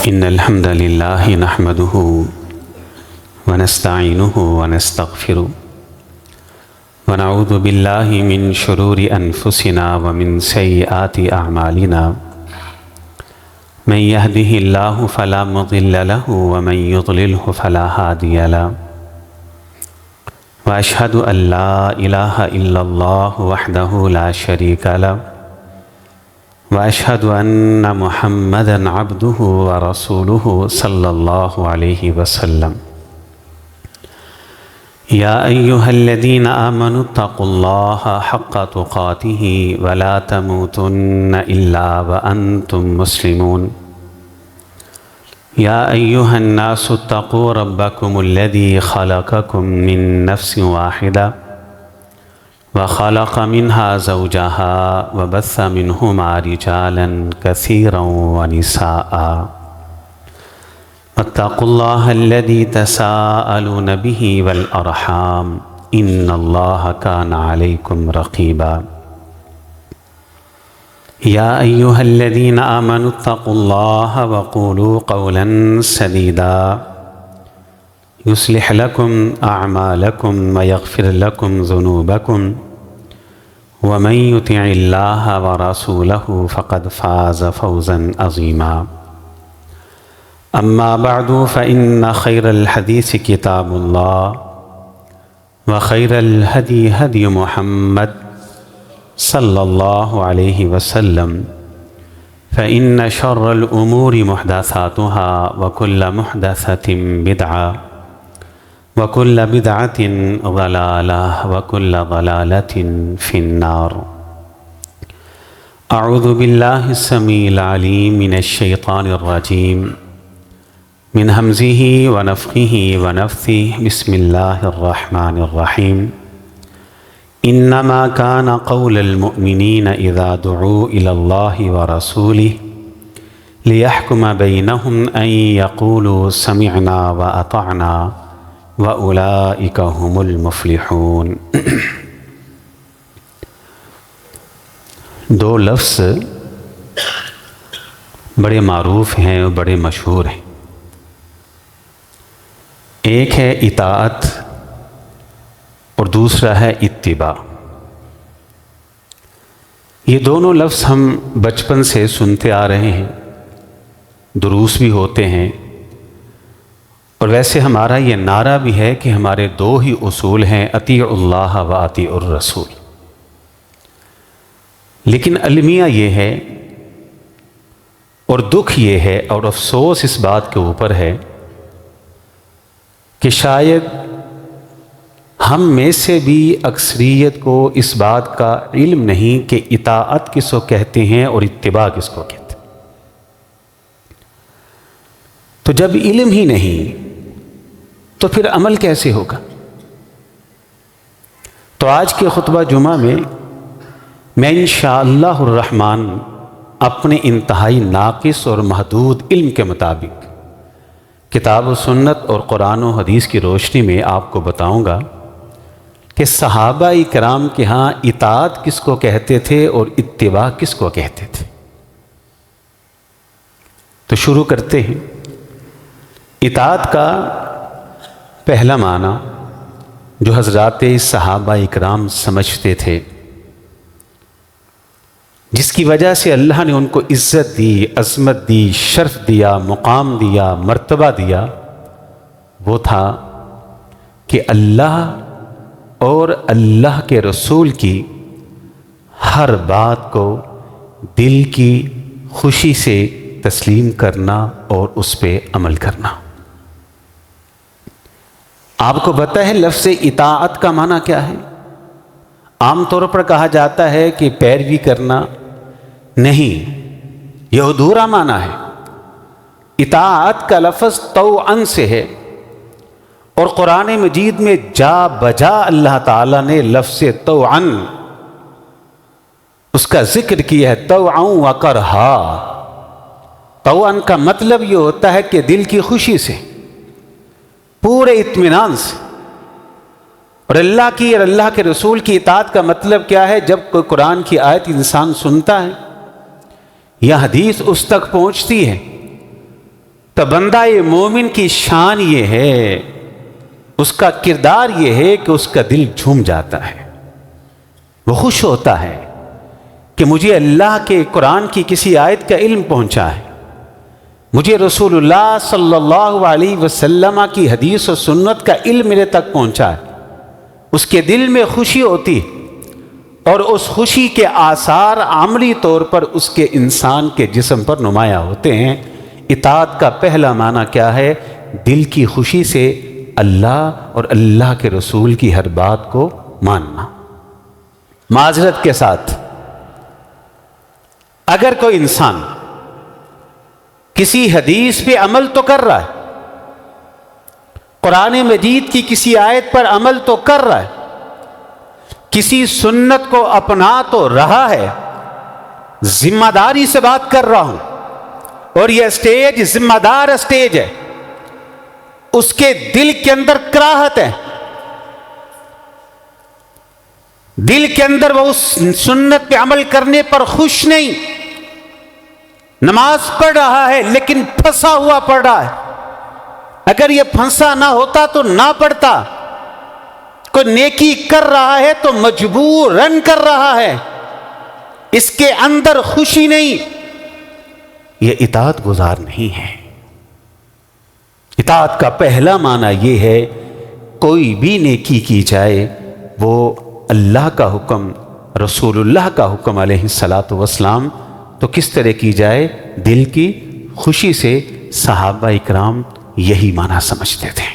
إن الحمد لله نحمده ونستعينه ونستغفره ونعوذ بالله من شرور أنفسنا ومن سيئات أعمالنا من يهده الله فلا مضل له ومن يضلله فلا هادي له وأشهد أن لا إله إلا الله وحده لا شريك له وأشهد أن محمدًا عبده ورسوله صلى الله عليه وسلم يا أيها الذين آمنوا اتقوا الله حق تقاته ولا تموتن إلا وأنتم مسلمون يا أيها الناس اتقوا ربكم الذي خلقكم من نفس واحدة وخلق منها زوجها وبث منهما رجالا كثيرا ونساء واتقوا الله الذي تساءلون به والأرحام إن الله كان عليكم رقيبا يا أيها الذين آمنوا اتقوا الله وقولوا قولا سديدا يصلح لكم أعمالكم ويغفر لكم ذنوبكم ومن يطع الله ورسوله فقد فاز فوزا عظيما أما بعد فإن خير الحديث كتاب الله وخير الهدي هدي محمد صلى الله عليه وسلم فإن شر الأمور محدثاتها وكل محدثة بدعة وكل بدعة ضلالة وكل ضلالة في النار أعوذ بالله السميع العليم من الشيطان الرجيم من همزه ونفخه ونفثه بسم الله الرحمن الرحيم إنما كان قول المؤمنين إذا دعوا إلى الله ورسوله ليحكم بينهم أن يقولوا سمعنا وأطعنا وَأُولَئِكَ هُمُ الْمُفْلِحُونَ۔ دو لفظ بڑے معروف ہیں اور بڑے مشہور ہیں، ایک ہے اطاعت اور دوسرا ہے اتباع۔ یہ دونوں لفظ ہم بچپن سے سنتے آ رہے ہیں، دروس بھی ہوتے ہیں، اور ویسے ہمارا یہ نعرہ بھی ہے کہ ہمارے دو ہی اصول ہیں، اطیعوا اللہ و اطیعوا الرسول۔ لیکن المیہ یہ ہے اور دکھ یہ ہے اور افسوس اس بات کے اوپر ہے کہ شاید ہم میں سے بھی اکثریت کو اس بات کا علم نہیں کہ اطاعت کس کو کہتے ہیں اور اتباع کس کو کہتے ہیں۔ تو جب علم ہی نہیں تو پھر عمل کیسے ہوگا؟ تو آج کے خطبہ جمعہ میں انشاءاللہ الرحمن اپنے انتہائی ناقص اور محدود علم کے مطابق کتاب و سنت اور قرآن و حدیث کی روشنی میں آپ کو بتاؤں گا کہ صحابہ کرام کے ہاں اطاعت کس کو کہتے تھے اور اتباع کس کو کہتے تھے۔ تو شروع کرتے ہیں۔ اطاعت کا پہلا معنی جو حضرات صحابہ اکرام سمجھتے تھے، جس کی وجہ سے اللہ نے ان کو عزت دی، عظمت دی، شرف دیا، مقام دیا، مرتبہ دیا، وہ تھا کہ اللہ اور اللہ کے رسول کی ہر بات کو دل کی خوشی سے تسلیم کرنا اور اس پہ عمل کرنا۔ آپ کو پتہ ہے لفظ اطاعت کا معنی کیا ہے؟ عام طور پر کہا جاتا ہے کہ پیروی کرنا، نہیں، یہ ادھورا معنی ہے۔ اطاعت کا لفظ طوعاً سے ہے، اور قرآن مجید میں جا بجا اللہ تعالیٰ نے لفظ طوعاً اس کا ذکر کیا ہے، طوعاً وکرہا۔ طوعاً کا مطلب یہ ہوتا ہے کہ دل کی خوشی سے، پورے اطمینان سے۔ اور اللہ کی اور اللہ کے رسول کی اطاعت کا مطلب کیا ہے؟ جب کوئی قرآن کی آیت انسان سنتا ہے یا حدیث اس تک پہنچتی ہے تو بندہ مومن کی شان یہ ہے، اس کا کردار یہ ہے کہ اس کا دل جھوم جاتا ہے، وہ خوش ہوتا ہے کہ مجھے اللہ کے قرآن کی کسی آیت کا علم پہنچا ہے، مجھے رسول اللہ صلی اللہ علیہ وسلم کی حدیث و سنت کا علم میرے تک پہنچا ہے۔ اس کے دل میں خوشی ہوتی اور اس خوشی کے آثار عملی طور پر اس کے انسان کے جسم پر نمایاں ہوتے ہیں۔ اطاعت کا پہلا معنی کیا ہے؟ دل کی خوشی سے اللہ اور اللہ کے رسول کی ہر بات کو ماننا۔ معذرت کے ساتھ، اگر کوئی انسان کسی حدیث پہ عمل تو کر رہا ہے، قرآن مجید کی کسی آیت پر عمل تو کر رہا ہے، کسی سنت کو اپنا تو رہا ہے، ذمہ داری سے بات کر رہا ہوں، اور یہ اسٹیج ذمہ دار اسٹیج ہے، اس کے دل کے اندر کراہت ہے، دل کے اندر وہ اس سنت پہ عمل کرنے پر خوش نہیں، نماز پڑھ رہا ہے لیکن پھنسا ہوا پڑھ رہا ہے، اگر یہ پھنسا نہ ہوتا تو نہ پڑھتا، کوئی نیکی کر رہا ہے تو مجبوراً کر رہا ہے، اس کے اندر خوشی نہیں، یہ اطاعت گزار نہیں ہے۔ اطاعت کا پہلا معنی یہ ہے، کوئی بھی نیکی کی جائے وہ اللہ کا حکم، رسول اللہ کا حکم علیہ الصلاۃ والسلام، تو کس طرح کی جائے؟ دل کی خوشی سے۔ صحابہ اکرام یہی معنی سمجھتے تھے۔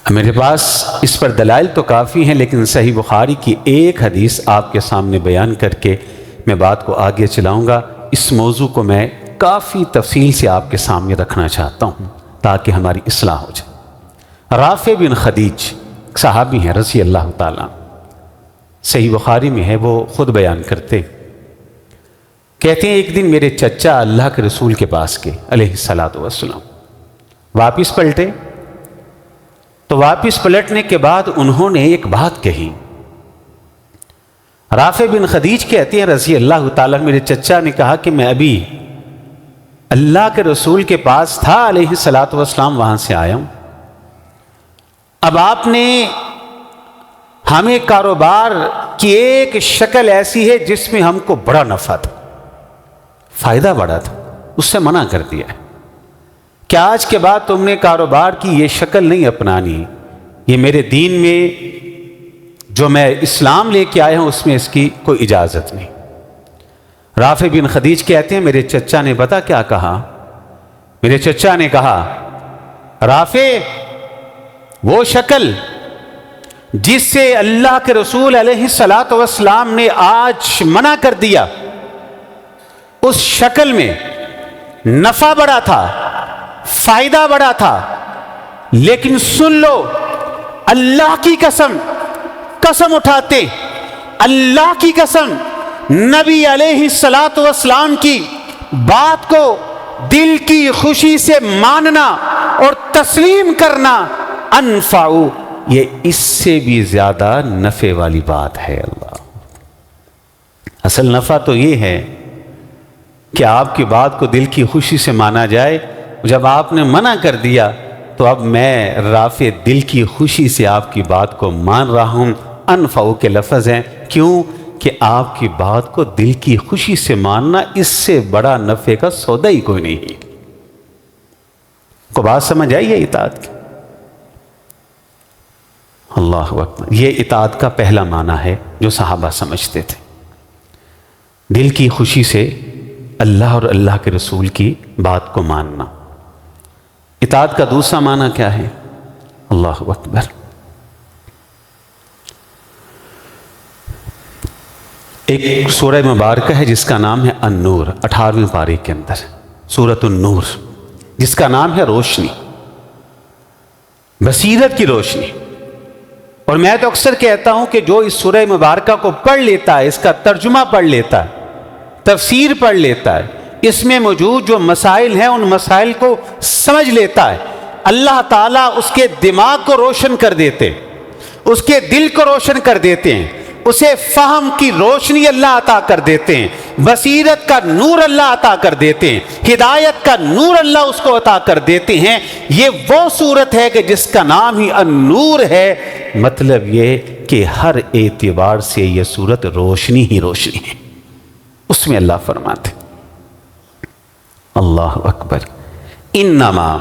میرے پاس اس پر دلائل تو کافی ہیں، لیکن صحیح بخاری کی ایک حدیث آپ کے سامنے بیان کر کے میں بات کو آگے چلاؤں گا۔ اس موضوع کو میں کافی تفصیل سے آپ کے سامنے رکھنا چاہتا ہوں تاکہ ہماری اصلاح ہو جائے۔ رافع بن خدیج صحابی ہیں رضی اللہ تعالیٰ، صحیح بخاری میں ہے، وہ خود بیان کرتے، کہتے ہیں ایک دن میرے چچا اللہ کے رسول کے پاس گئے علیہ الصلاۃ والسلام، واپس پلٹے تو واپس پلٹنے کے بعد انہوں نے ایک بات کہی۔ رافع بن خدیج کہتے ہیں رضی اللہ تعالیٰ، میرے چچا نے کہا کہ میں ابھی اللہ کے رسول کے پاس تھا علیہ الصلاۃ والسلام، وہاں سے آیا ہوں، اب آپ نے ہمیں کاروبار کی ایک شکل ایسی ہے جس میں ہم کو بڑا نفع تھا، فائدہ بڑا تھا، اس سے منع کر دیا ہے کہ آج کے بعد تم نے کاروبار کی یہ شکل نہیں اپنانی، یہ میرے دین میں جو میں اسلام لے کے آیا ہوں اس میں اس کی کوئی اجازت نہیں۔ رافع بن خدیج کہتے ہیں میرے چچا نے پتہ کیا کہا؟ میرے چچا نے کہا، رافع وہ شکل جس سے اللہ کے رسول علیہ الصلاۃ والسلام نے آج منع کر دیا، اس شکل میں نفع بڑا تھا، فائدہ بڑا تھا، لیکن سن لو، اللہ کی قسم، قسم اٹھاتے اللہ کی قسم، نبی علیہ الصلاۃ والسلام کی بات کو دل کی خوشی سے ماننا اور تسلیم کرنا انفع، یہ اس سے بھی زیادہ نفع والی بات ہے۔ اللہ، اصل نفع تو یہ ہے کہ آپ کی بات کو دل کی خوشی سے مانا جائے، جب آپ نے منع کر دیا تو اب میں رافع دل کی خوشی سے آپ کی بات کو مان رہا ہوں۔ انفع کے لفظ ہیں، کیوں کہ آپ کی بات کو دل کی خوشی سے ماننا، اس سے بڑا نفع کا سودا ہی کوئی نہیں۔ کو بات سمجھ آئی ہے اطاعت کی؟ اللہ اکبر، یہ اطاعت کا پہلا معنی ہے جو صحابہ سمجھتے تھے، دل کی خوشی سے اللہ اور اللہ کے رسول کی بات کو ماننا۔ اطاعت کا دوسرا معنی کیا ہے؟ اللہ اکبر، ایک سورہ مبارکہ ہے جس کا نام ہے النور، 18ویں پارے کے اندر سورۃ النور، جس کا نام ہے روشنی، بصیرت کی روشنی۔ اور میں تو اکثر کہتا ہوں کہ جو اس سورہ مبارکہ کو پڑھ لیتا ہے، اس کا ترجمہ پڑھ لیتا ہے، تفسیر پڑھ لیتا ہے، اس میں موجود جو مسائل ہیں ان مسائل کو سمجھ لیتا ہے، اللہ تعالیٰ اس کے دماغ کو روشن کر دیتے، اس کے دل کو روشن کر دیتے ہیں، اسے فہم کی روشنی اللہ عطا کر دیتے ہیں، بصیرت کا نور اللہ عطا کر دیتے ہیں، ہدایت کا نور اللہ اس کو عطا کر دیتے ہیں۔ یہ وہ صورت ہے کہ جس کا نام ہی النور ہے، مطلب یہ کہ ہر اعتبار سے یہ صورت روشنی ہی روشنی ہے۔ اس میں اللہ فرماتے اللہ اکبر، انما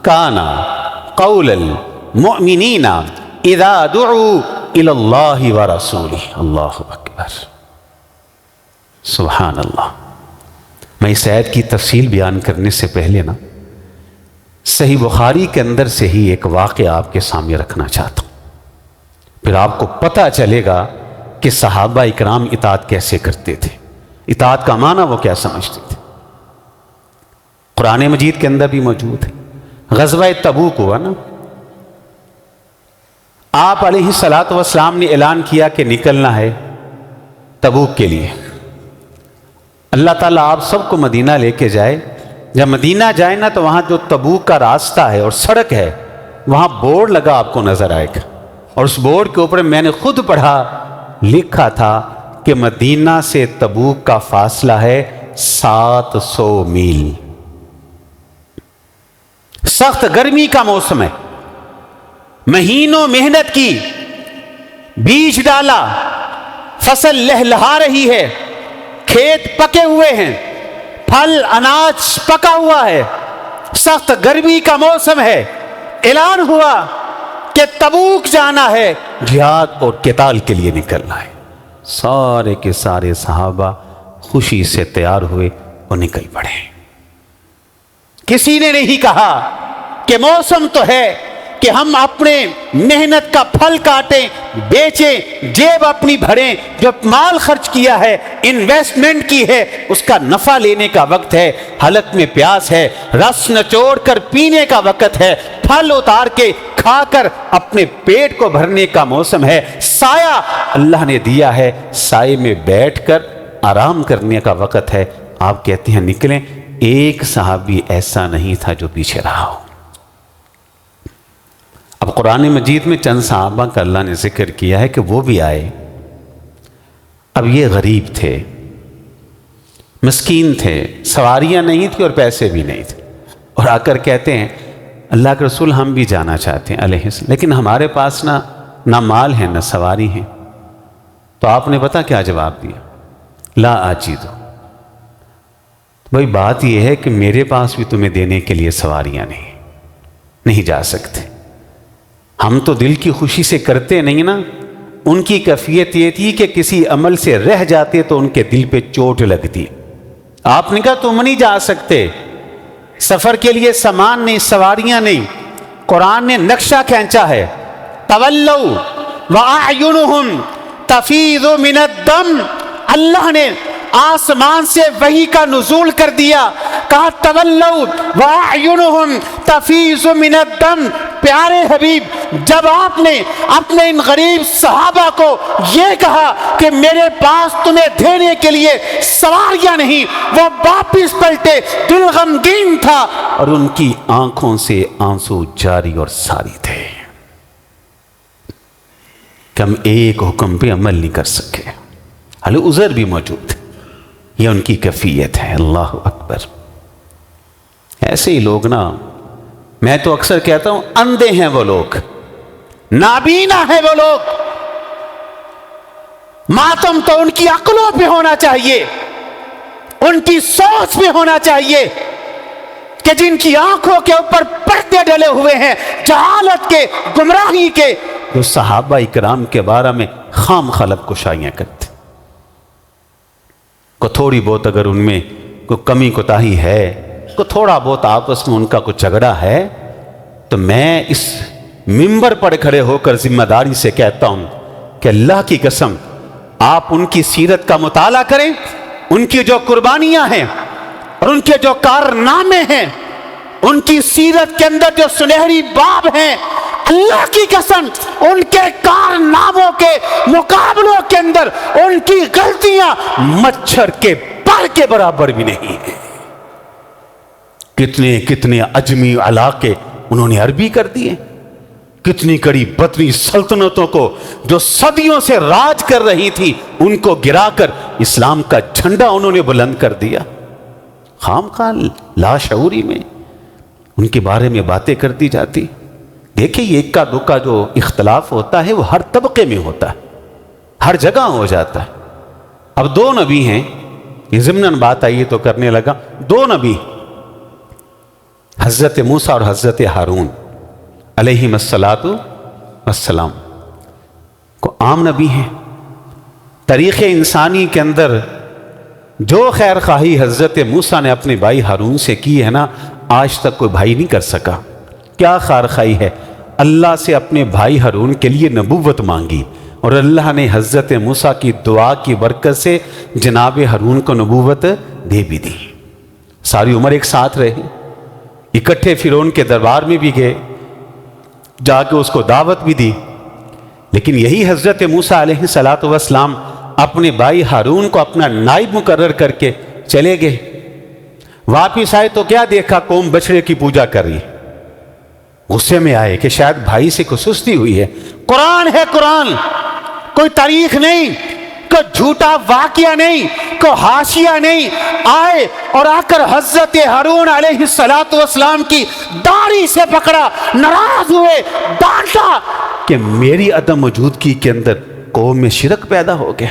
کان قول المؤمنین اذا دعوا الی اللہ ورسولہ۔ اللہ اکبر، سبحان اللہ۔ میں اس آیت کی تفصیل بیان کرنے سے پہلے صحیح بخاری کے اندر سے ہی ایک واقعہ آپ کے سامنے رکھنا چاہتا ہوں، پھر آپ کو پتہ چلے گا کہ صحابہ اکرام اطاعت کیسے کرتے تھے، اطاعت کا معنی وہ کیا سمجھتے تھے۔ قرآن مجید کے اندر بھی موجود ہے۔ غزوہ تبوک ہوا نا، آپ علیہ الصلاۃ والسلام نے اعلان کیا کہ نکلنا ہے تبوک کے لیے۔ اللہ تعالیٰ آپ سب کو مدینہ لے کے جائے۔ جب مدینہ جائے نا تو وہاں جو تبوک کا راستہ ہے اور سڑک ہے، وہاں بورڈ لگا آپ کو نظر آئے گا، اور اس بورڈ کے اوپر میں نے خود پڑھا، لکھا تھا کہ مدینہ سے تبوک کا فاصلہ ہے 700 میل۔ سخت گرمی کا موسم ہے، مہینوں محنت کی، بیج ڈالا، فصل لہلہا رہی ہے، کھیت پکے ہوئے ہیں، پھل اناج پکا ہوا ہے، سخت گرمی کا موسم ہے، اعلان ہوا کہ تبوک جانا ہے، جہاد اور قتال کے لیے نکلنا ہے۔ سارے کے سارے صحابہ خوشی سے تیار ہوئے اور نکل پڑے۔ کسی نے نہیں کہا کہ موسم تو ہے کہ ہم اپنے محنت کا پھل کاٹیں، بیچیں، جیب اپنی بھریں، جو مال خرچ کیا ہے، انویسٹمنٹ کی ہے، اس کا نفع لینے کا وقت ہے، حلق میں پیاس ہے، رس نچوڑ کر پینے کا وقت ہے، پھل اتار کے کھا کر اپنے پیٹ کو بھرنے کا موسم ہے، سایہ اللہ نے دیا ہے، سائے میں بیٹھ کر آرام کرنے کا وقت ہے۔ آپ کہتے ہیں نکلیں، ایک صحابی ایسا نہیں تھا جو پیچھے رہا ہو۔ اب قرآن مجید میں چند صحابہ کا اللہ نے ذکر کیا ہے کہ وہ بھی آئے۔ اب یہ غریب تھے، مسکین تھے، سواریاں نہیں تھی اور پیسے بھی نہیں تھے، اور آ کر کہتے ہیں اللہ کے رسول ہم بھی جانا چاہتے ہیں علیہ السلام، لیکن ہمارے پاس نہ مال ہے نہ سواری ہے۔ تو آپ نے پتہ کیا جواب دیا؟ لا آجیدو، بھائی بات یہ ہے کہ میرے پاس بھی تمہیں دینے کے لیے سواریاں نہیں جا سکتے۔ ہم تو دل کی خوشی سے کرتے نہیں نا، ان کی کیفیت یہ تھی کہ کسی عمل سے رہ جاتے تو ان کے دل پہ چوٹ لگتی۔ آپ نے کہا تم نہیں جا سکتے، سفر کے لیے سامان نہیں، سواریاں نہیں۔ قرآن نے نقشہ کھینچا ہے، تولوا واعینہم تفیض من الدم، اللہ نے آسمان سے وحی کا نزول کر دیا، کہا تولوا واعینہم تفیض من الدم۔ پیارے حبیب، جب آپ نے اپنے ان غریب صحابہ کو یہ کہا کہ میرے پاس تمہیں دینے کے لیے سواریاں نہیں، وہ واپس پلٹے، دل غمگین تھا اور ان کی آنکھوں سے آنسو جاری اور ساری تھے کہ ہم ایک حکم پہ عمل نہیں کر سکے، حال عذر بھی موجود ہے۔ یہ ان کی کیفیت ہے۔ اللہ اکبر۔ ایسے ہی لوگ میں تو اکثر کہتا ہوں اندھے ہیں وہ لوگ، نابینا ہیں وہ لوگ۔ ماتم تو ان کی عقلوں پہ ہونا چاہیے، ان کی سوچ پہ ہونا چاہیے کہ جن کی آنکھوں کے اوپر پردے ڈلے ہوئے ہیں جہالت کے، گمراہی کے، جو صحابہ اکرام کے بارے میں خام خلق کشائیاں کرتے، کو تھوڑی بہت اگر ان میں کوئی کمی کوتاہی ہے، کو تھوڑا بہت آپس میں ان کا کوئی جھگڑا ہے، تو میں اس منبر پر کھڑے ہو کر ذمہ داری سے کہتا ہوں کہ اللہ کی قسم آپ ان کی سیرت کا مطالعہ کریں، ان کی جو قربانیاں ہیں اور ان کے جو کارنامے ہیں، ان کی سیرت کے اندر جو سنہری باب ہیں، اللہ کی قسم ان کے کارناموں کے مقابلوں کے اندر ان کی غلطیاں مچھر کے پر کے برابر بھی نہیں ہیں۔ کتنے کتنے عجمی علاقے انہوں نے عربی کر دیے، کتنی کڑی بطنی سلطنتوں کو جو صدیوں سے راج کر رہی تھی ان کو گرا کر اسلام کا جھنڈا انہوں نے بلند کر دیا. خام خواہ لاشعوری میں ان کے بارے میں باتیں کر دی جاتی. دیکھیں یہ ایک کا دو کا جو اختلاف ہوتا ہے وہ ہر طبقے میں ہوتا ہے, ہر جگہ ہو جاتا ہے. اب دو نبی ہیں, یہ ضمناً بات آئی تو کرنے لگا. دو نبی حضرت موسیٰ اور حضرت ہارون علیہم الصلاۃ والسلام کو عام نبی ہیں. تاریخ انسانی کے اندر جو خیر خواہی حضرت موسیٰ نے اپنے بھائی ہارون سے کی ہے نا, آج تک کوئی بھائی نہیں کر سکا. کیا خیر خواہی ہے؟ اللہ سے اپنے بھائی ہارون کے لیے نبوت مانگی اور اللہ نے حضرت موسیٰ کی دعا کی برکت سے جناب ہارون کو نبوت دے بھی دی. ساری عمر ایک ساتھ رہے, اکٹھے فرعون کے دربار میں بھی گئے, جا کے اس کو دعوت بھی دی. لیکن یہی حضرت موسیٰ علیہ الصلاۃ والسلام اپنے بھائی ہارون کو اپنا نائب مقرر کر کے چلے گئے. واپس آئے تو کیا دیکھا؟ قوم بچڑے کی پوجا کر رہی. غصے میں آئے کہ شاید بھائی سے کوئی سستی ہوئی ہے. قرآن ہے, قرآن, کوئی تاریخ نہیں, کوئی جھوٹا واقعہ نہیں, کوئی حاشیہ نہیں. آئے اور آ کر حضرت ہارون علیہ الصلاۃ والسلام کی داڑھی سے پکڑا, ناراض ہوئے, ڈانٹا کہ میری عدم موجودگی کے اندر قوم میں شرک پیدا ہو گیا.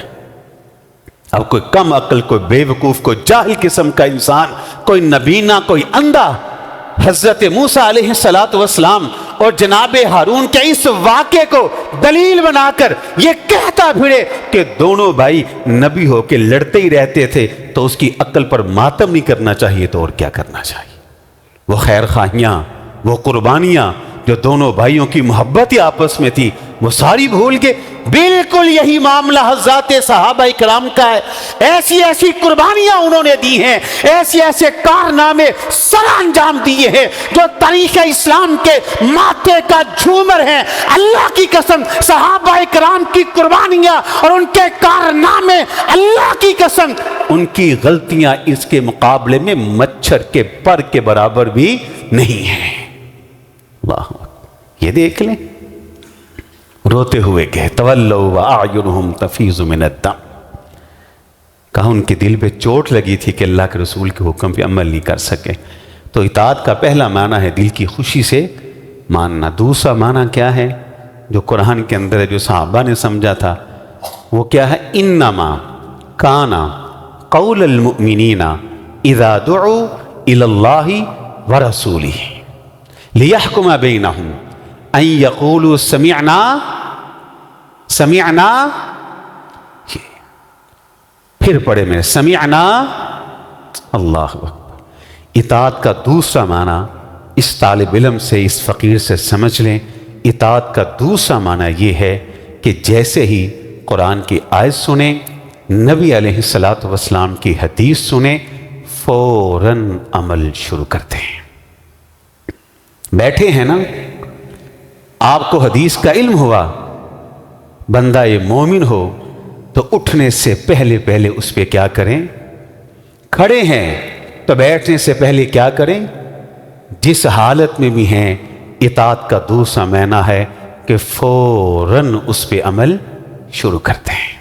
اب کوئی کم عقل, کوئی بے وقوف, کوئی جاہل قسم کا انسان, کوئی نبینا, کوئی اندھا حضرت موسیٰ علیہ الصلاۃ والسلام اور جناب ہارون کے اس واقعے کو دلیل بنا کر یہ کہتا پھرے کہ دونوں بھائی نبی ہو کے لڑتے ہی رہتے تھے, تو اس کی عقل پر ماتم نہیں کرنا چاہیے تو اور کیا کرنا چاہیے؟ وہ خیر خواہیاں, وہ قربانیاں جو دونوں بھائیوں کی محبت آپس میں تھی, وہ ساری بھول گئے. بالکل یہی معاملہ حضرات صحابہ کرام کا ہے. ایسی ایسی قربانیاں انہوں نے دی ہیں, ایسے ایسے کارنامے سر انجام دیے ہیں جو تاریخ اسلام کے ماتھے کا جھومر ہیں. اللہ کی قسم صحابہ کرام کی قربانیاں اور ان کے کارنامے, اللہ کی قسم ان کی غلطیاں اس کے مقابلے میں مچھر کے پر کے برابر بھی نہیں ہیں. اللہ, یہ دیکھ لیں, روتے ہوئے گئے. تولوا واعینہم تفیض من الدم. کہا ان کے دل پہ چوٹ لگی تھی کہ اللہ کے رسول کے حکم پہ عمل نہیں کر سکے. تو اطاعت کا پہلا معنی ہے دل کی خوشی سے ماننا. دوسرا معنی کیا ہے جو قرآن کے اندر ہے, جو صحابہ نے سمجھا تھا, وہ کیا ہے؟ انما کان قول المؤمنین اذا دعوا الی اللہ ورسولہ لیحکم بینہم ان یقولوا سمعنا سمعنا. پھر پڑھے میں سمعنا. اللہ اکبر. اطاعت کا دوسرا معنی اس طالب علم سے, اس فقیر سے سمجھ لیں. اطاعت کا دوسرا معنی یہ ہے کہ جیسے ہی قرآن کی آیت سنیں, نبی علیہ الصلاۃ والسلام کی حدیث سنیں, فوراً عمل شروع کرتے ہیں. بیٹھے ہیں نا, آپ کو حدیث کا علم ہوا, بندہ یہ مومن ہو تو اٹھنے سے پہلے پہلے اس پہ کیا کریں؟ کھڑے ہیں تو بیٹھنے سے پہلے کیا کریں؟ جس حالت میں بھی ہیں, اطاعت کا دوسرا معنی ہے کہ فوراً اس پہ عمل شروع کرتے ہیں.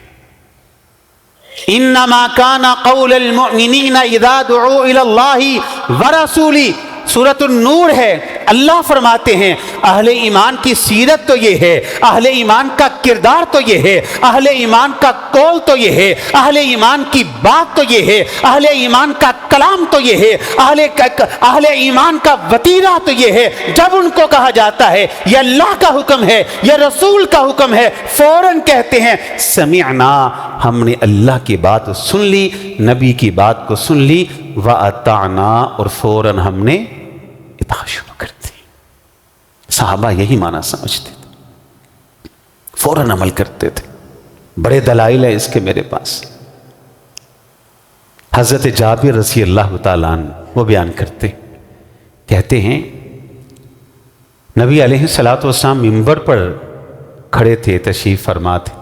انما کان قول المؤمنین اذا دعوا الی اللہ ورسولہ. سورۃ النور ہے. اللہ فرماتے ہیں اہل ایمان کی سیرت تو یہ ہے, اہل ایمان کا کردار تو یہ ہے, اہل ایمان کا قول تو یہ ہے, اہل ایمان کی بات تو یہ ہے, اہل ایمان کا کلام تو یہ ہے, اہل ایمان کا وتیرہ تو یہ ہے. جب ان کو کہا جاتا ہے یہ اللہ کا حکم ہے, یہ رسول کا حکم ہے, فوراً کہتے ہیں سمعنا, ہم نے اللہ کی بات سن لی, نبی کی بات کو سن لی, وَأَطَعْنَا, اور فوراً ہم نے اطاعت شروع کر دی. صحابہ یہی معنی سمجھتے تھے, فوراً عمل کرتے تھے. بڑے دلائل ہیں اس کے میرے پاس. حضرت جابر رضی اللہ تعالیٰ عنہ وہ بیان کرتے, کہتے ہیں نبی علیہ الصلاۃ والسلام منبر پر کھڑے تھے, تشریف فرما تھے,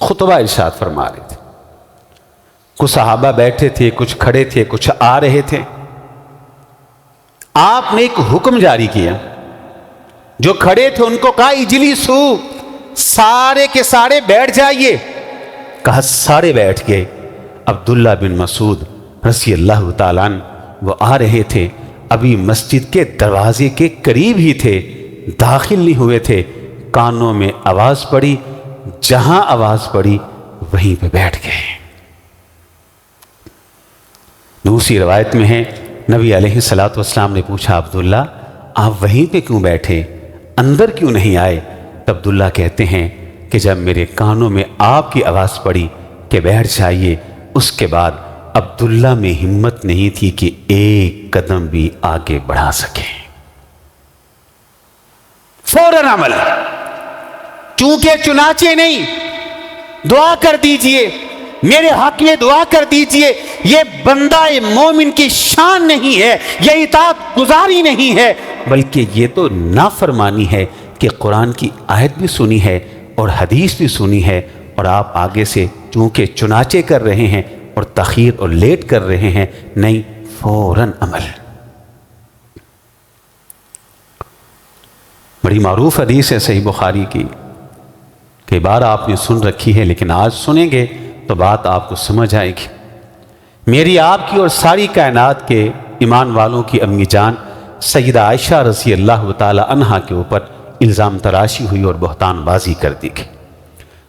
خطبہ ارشاد فرما رہے تھے. کچھ صحابہ بیٹھے تھے, کچھ کھڑے تھے, کچھ آ رہے تھے. آپ نے ایک حکم جاری کیا, جو کھڑے تھے ان کو کہا اجلسو، سارے کے سارے بیٹھ جائیے. کہا سارے بیٹھ گئے. عبداللہ بن مسعود رضی اللہ تعالیٰ عنہ وہ آ رہے تھے، ابھی مسجد کے دروازے کے قریب ہی تھے، داخل نہیں ہوئے تھے. کانوں میں آواز پڑی، جہاں آواز پڑی وہیں پہ بیٹھ گئے. دوسری روایت میں ہے نبی علیہ الصلوۃ والسلام نے پوچھا عبداللہ آپ وہیں پہ کیوں بیٹھے، اندر کیوں نہیں آئے؟ تو عبداللہ کہتے ہیں کہ جب میرے کانوں میں آپ کی آواز پڑی کہ بیٹھ جائیے، اس کے بعد عبداللہ میں ہمت نہیں تھی کہ ایک قدم بھی آگے بڑھا سکے. فوراً عمل، چونکہ چنانچہ نہیں، دعا کر دیجئے، میرے حق میں دعا کر دیجئے. یہ بندہ مومن کی شان نہیں ہے، یہ اطاعت گزاری نہیں ہے، بلکہ یہ تو نافرمانی ہے کہ قرآن کی آیت بھی سنی ہے اور حدیث بھی سنی ہے، اور آپ آگے سے چونکہ چنانچہ کر رہے ہیں اور تاخیر اور لیٹ کر رہے ہیں. نہیں، فوراً عمل. بڑی معروف حدیث ہے صحیح بخاری کی، کئی بار آپ نے سن رکھی ہے، لیکن آج سنیں گے تو بات آپ کو سمجھ آئے گی. میری آپ کی اور ساری کائنات کے ایمان والوں کی امی جان سیدہ عائشہ رضی اللہ تعالی عنہا کے اوپر الزام تراشی ہوئی اور بہتان بازی کر دی گئی.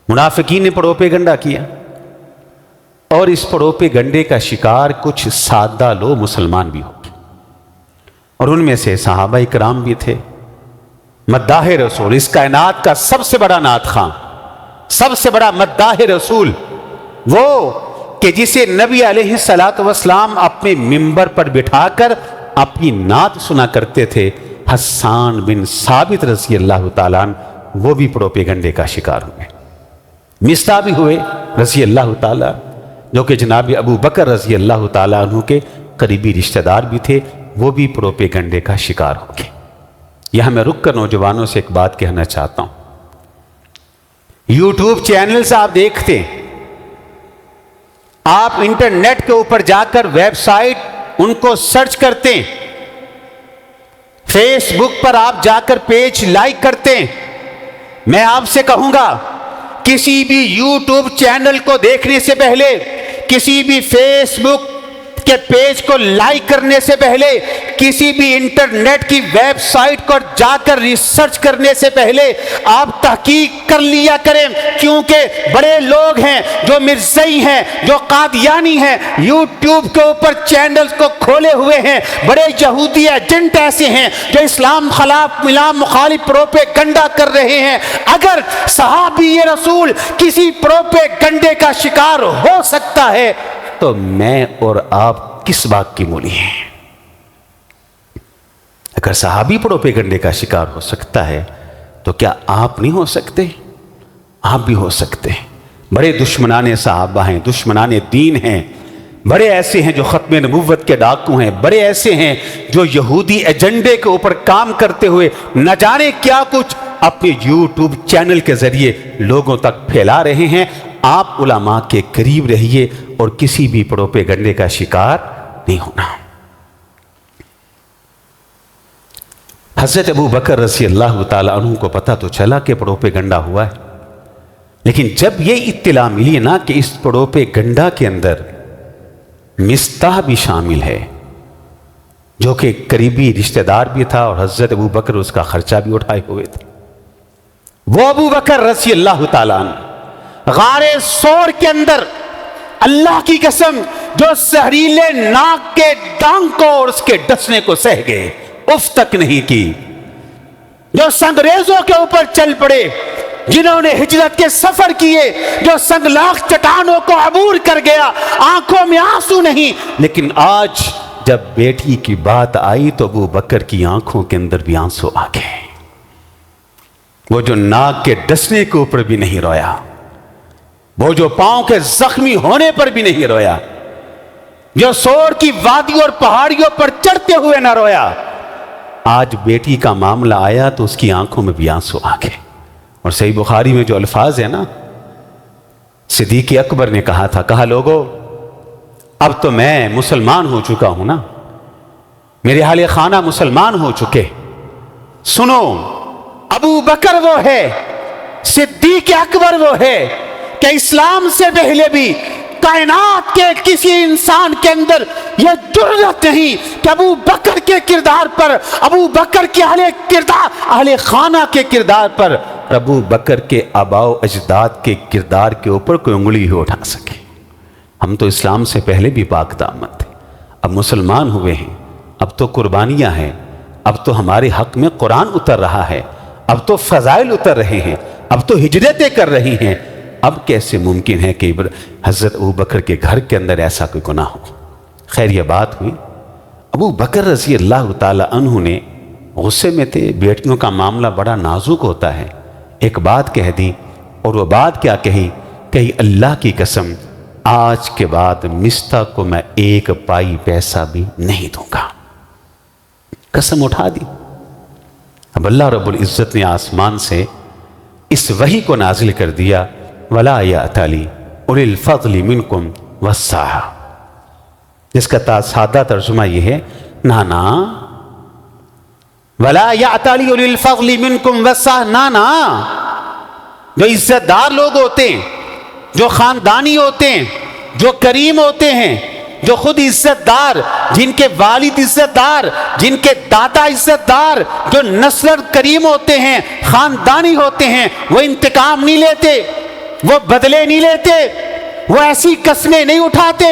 منافقین نے پڑوپے گنڈا کیا، اور اس پڑوپے گنڈے کا شکار کچھ سادہ لو مسلمان بھی ہو گئے، اور ان میں سے صحابہ کرام بھی تھے. مداح رسول، اس کائنات کا سب سے بڑا نعت خواں، سب سے بڑا مداح رسول، وہ کہ جسے نبی علیہ السلام اپنے ممبر پر بٹھا کر اپنی نعت سنا کرتے تھے، حسان بن ثابت رضی اللہ تعالیٰ عنہ، وہ بھی پڑوپے گنڈے کا شکار ہوئے. مصطح بھی ہوئے رضی اللہ تعالیٰ، جو کہ جناب ابو بکر رضی اللہ تعالیٰ عنہ کے قریبی رشتہ دار بھی تھے، وہ بھی پڑوپے گنڈے کا شکار ہو گئے. یہاں میں رک کر نوجوانوں سے ایک بات کہنا چاہتا ہوں. یوٹیوب چینلز آپ دیکھتے ہیں، آپ انٹرنیٹ کے اوپر جا کر ویب سائٹ ان کو سرچ کرتے ہیں، فیس بک پر آپ جا کر پیج لائک کرتے ہیں. میں آپ سے کہوں گا کسی بھی یوٹیوب چینل کو دیکھنے سے پہلے، کسی بھی فیس بک کے پیج کو لائک کرنے سے پہلے، کسی بھی انٹرنیٹ کی ویب سائٹ کو جا کر ریسرچ کرنے سے پہلے آپ تحقیق کر لیا کریں، کیونکہ بڑے لوگ ہیں جو مرزائی ہیں، جو قادیانی ہیں، یوٹیوب کے اوپر چینلز کو کھولے ہوئے ہیں. بڑے یہودی ایجنٹ ایسے ہیں جو اسلام مخالف پروپے گنڈا کر رہے ہیں. اگر صحابی رسول کسی پروپے گنڈے کا شکار ہو سکتا ہے تو میں اور آپ کس بات کی مولی ہیں؟ اگر صحابی پڑوپے گنڈے کا شکار ہو سکتا ہے تو کیا آپ نہیں ہو سکتے؟ آپ بھی ہو سکتے ہیں. بڑے دشمنان صحابہ ہیں، دشمنان دین ہیں، بڑے ایسے ہیں جو ختم نبوت کے ڈاکو ہیں، بڑے ایسے ہیں جو یہودی ایجنڈے کے اوپر کام کرتے ہوئے نہ جانے کیا کچھ اپنے یوٹیوب چینل کے ذریعے لوگوں تک پھیلا رہے ہیں. آپ علماء کے قریب رہیے اور کسی بھی پڑوپے گنڈے کا شکار نہیں ہونا. حضرت ابو بکر رضی اللہ تعالیٰ عنہ کو پتہ تو چلا کہ پڑوپے گنڈا ہوا ہے، لیکن جب یہ اطلاع ملی نا کہ اس پڑوپے گنڈا کے اندر مصطح بھی شامل ہے، جو کہ قریبی رشتہ دار بھی تھا، اور حضرت ابو بکر اس کا خرچہ بھی اٹھائے ہوئے تھے، وہ ابو بکر رضی اللہ تعالیٰ عنہ غار سور کے اندر اللہ کی قسم جو زہریلے ناک کے ڈانگ کو اور اس کے ڈسنے کو سہ گئے، اف تک نہیں کی، جو سنگریزوں کے اوپر چل پڑے، جنہوں نے ہجرت کے سفر کیے، جو سنگلاخ چٹانوں کو عبور کر گیا، آنکھوں میں آنسو نہیں، لیکن آج جب بیٹی کی بات آئی تو ابو بکر کی آنکھوں کے اندر بھی آنسو آ گئے. وہ جو ناک کے ڈسنے کے اوپر بھی نہیں رویا، وہ جو پاؤں کے زخمی ہونے پر بھی نہیں رویا، جو سور کی وادیوں اور پہاڑیوں پر چڑھتے ہوئے نہ رویا، آج بیٹی کا معاملہ آیا تو اس کی آنکھوں میں بھی آنسو آ گئے. اور صحیح بخاری میں جو الفاظ ہیں نا، صدیق اکبر نے کہا تھا، کہا لوگو اب تو میں مسلمان ہو چکا ہوں نا، میرے اہل خانہ مسلمان ہو چکے، سنو ابو بکر وہ ہے، صدیق اکبر وہ ہے کہ اسلام سے پہلے بھی کائنات کے کسی انسان کے اندر یہ جرأت نہیں کہ ابو بکر کے کردار پر، ابو بکر کے اہل خانہ کے کردار پر، ابو بکر کے آباء و اجداد کے کردار کے اوپر کوئی انگلی ہی اٹھا سکے۔ ہم تو اسلام سے پہلے بھی پاک دامن تھے، اب مسلمان ہوئے ہیں، اب تو قربانیاں ہیں، اب تو ہمارے حق میں قرآن اتر رہا ہے، اب تو فضائل اتر رہے ہیں، اب تو ہجرتیں کر رہی ہیں، اب کیسے ممکن ہے کہ حضرت ابو بکر کے گھر کے اندر ایسا کوئی گناہ ہو؟ خیر یہ بات ہوئی، ابو بکر رضی اللہ تعالی عنہ نے غصے میں تھے، بیٹیوں کا معاملہ بڑا نازک ہوتا ہے، ایک بات کہہ دی، اور وہ بات کیا کہی؟ کہی اللہ کی قسم آج کے بعد مستہ کو میں ایک پائی پیسہ بھی نہیں دوں گا، قسم اٹھا دی۔ اب اللہ رب العزت نے آسمان سے اس وحی کو نازل کر دیا، وَلَا يَأْتَلِ أُولِي الْفَضْلِ مِنْكُمْ وَالسَّعَةِ، جس کا سادہ ترجمہ یہ ہے، نانا وَلَا يَأْتَلِ أُولِي الْفَضْلِ مِنْكُمْ وَالسَّعَةِ، نانا جو عزت دار لوگ ہوتے ہیں، جو خاندانی ہوتے ہیں، جو کریم ہوتے ہیں، جو خود عزت دار، جن کے والد عزت دار، جن کے دادا عزت دار، جو نسل کریم ہوتے ہیں، خاندانی ہوتے ہیں، وہ انتقام نہیں لیتے، وہ بدلے نہیں لیتے، وہ ایسی قسمیں نہیں اٹھاتے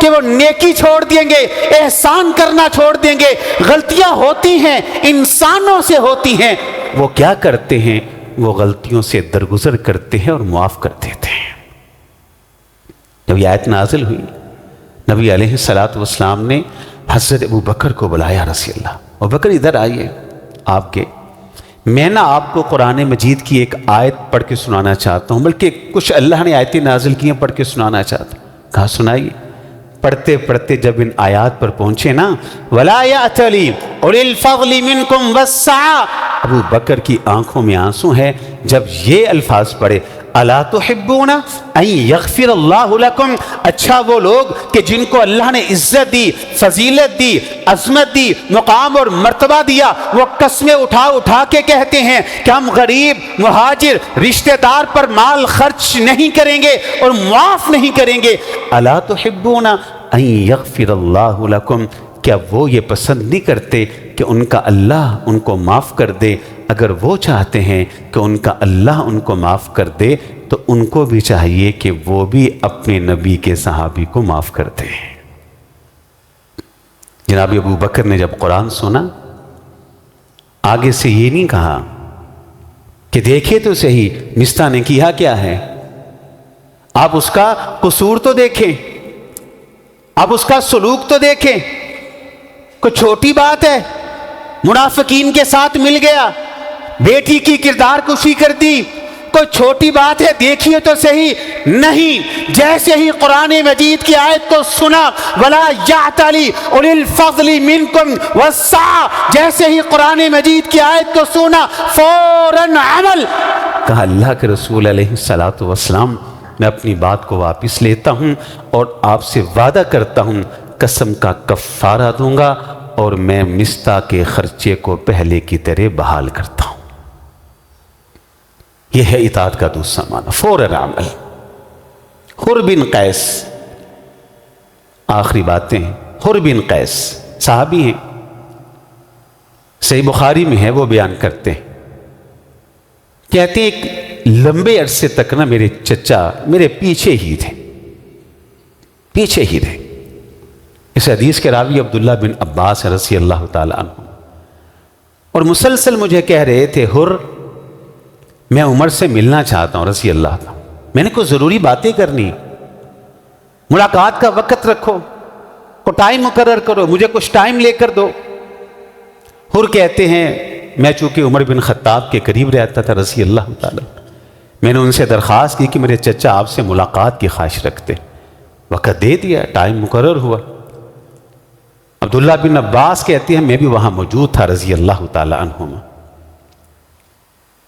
کہ وہ نیکی چھوڑ دیں گے، احسان کرنا چھوڑ دیں گے۔ غلطیاں ہوتی ہیں، انسانوں سے ہوتی ہیں، وہ کیا کرتے ہیں؟ وہ غلطیوں سے درگزر کرتے ہیں اور معاف کر دیتے ہیں۔ جب یہ آیت نازل ہوئی، نبی علیہ السلام نے حضرت ابو بکر کو بلایا، رضی اللہ، ابو بکر ادھر آئیے، آپ کے میں نا آپ کو قرآن مجید کی ایک آیت پڑھ کے سنانا چاہتا ہوں، بلکہ کچھ اللہ نے آیتیں نازل کی ہیں پڑھ کے سنانا چاہتا ہوں۔ کہا سنائیے۔ پڑھتے پڑھتے جب ان آیات پر پہنچے نا، وَلَا يَأْتَلِ أُولِي الْفَضْلِ مِنْكُمْ وَالسَّعَةِ، ابو بکر کی آنکھوں میں آنسو ہیں جب یہ الفاظ پڑھے، الا تحبون ان یغفر اللہ لکم، اچھا وہ لوگ کہ جن کو اللہ نے عزت دی، فضیلت دی، عظمت دی، مقام اور مرتبہ دیا، وہ قسمیں اٹھا اٹھا کے کہتے ہیں کہ ہم غریب، مہاجر، رشتہ دار پر مال خرچ نہیں کریں گے اور معاف نہیں کریں گے۔ الا تحبون ان یغفر اللہ لکم، کیا وہ یہ پسند نہیں کرتے کہ ان کا اللہ ان کو معاف کر دے؟ اگر وہ چاہتے ہیں کہ ان کا اللہ ان کو معاف کر دے تو ان کو بھی چاہیے کہ وہ بھی اپنے نبی کے صحابی کو معاف کر دے۔ جناب ابو بکر نے جب قرآن سنا، آگے سے یہ نہیں کہا کہ دیکھے تو صحیح مستہ نے کیا کیا ہے، آپ اس کا قصور تو دیکھیں، آپ اس کا سلوک تو دیکھیں، کوئی چھوٹی بات ہے؟ منافقین کے ساتھ مل گیا، بیٹی کی کردار کشی کر دی، کوئی چھوٹی بات ہے؟ دیکھیے تو صحیح۔ نہیں، جیسے ہی قرآن مجید کی آیت کو سنا، وَلَا يَعْتَلِ أُولِي الْفَضْلِ مِنْكُمْ وَالسَّعَةِ، جیسے ہی قرآن مجید کی آیت کو سنا فوراً عمل۔ کہا اللہ کے رسول علیہ السلام، میں اپنی بات کو واپس لیتا ہوں اور آپ سے وعدہ کرتا ہوں قسم کا کفارہ دوں گا اور میں مستہ کے خرچے کو پہلے کی طرح بحال کرتا ہوں۔ یہ ہے اطاعت کا دوسرا معنی، فوراً عمل۔ حر بن قیس، آخری باتیں ہیں، حر بن قیس صحابی ہیں، صحیح بخاری میں ہے، وہ بیان کرتے ہیں، کہتے ہیں ایک لمبے عرصے تک نا میرے چچا میرے پیچھے ہی تھے، پیچھے ہی تھے۔ اس حدیث کے راوی عبداللہ بن عباس رضی اللہ تعالی عنہ، اور مسلسل مجھے کہہ رہے تھے، حر میں عمر سے ملنا چاہتا ہوں رضی اللہ تعالی، میں نے کوئی ضروری باتیں کرنی، ملاقات کا وقت رکھو، کو ٹائم مقرر کرو، مجھے کچھ ٹائم لے کر دو۔ حر کہتے ہیں میں چونکہ عمر بن خطاب کے قریب رہتا تھا رضی اللہ تعالی، میں نے ان سے درخواست کی کہ میرے چچا آپ سے ملاقات کی خواہش رکھتے، وقت دے دیا، ٹائم مقرر ہوا۔ عبداللہ بن عباس کہتے ہیں میں بھی وہاں موجود تھا رضی اللہ تعالی عنہما،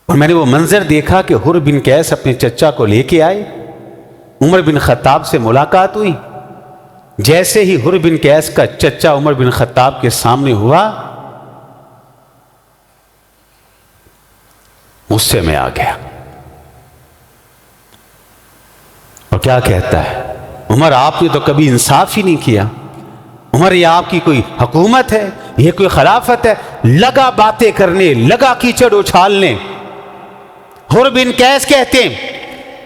اور میں نے وہ منظر دیکھا کہ حر بن قیس اپنے چچا کو لے کے آئے، عمر بن خطاب سے ملاقات ہوئی، جیسے ہی حر بن قیس کا چچا عمر بن خطاب کے سامنے ہوا، غصے میں آ گیا اور کیا کہتا ہے، عمر آپ نے تو کبھی انصاف ہی نہیں کیا، عمر یہ آپ کی کوئی حکومت ہے، یہ کوئی خلافت ہے؟ لگا باتیں کرنے، لگا کیچڑ اچھالنے۔ حر بن قیس کہتے ہیں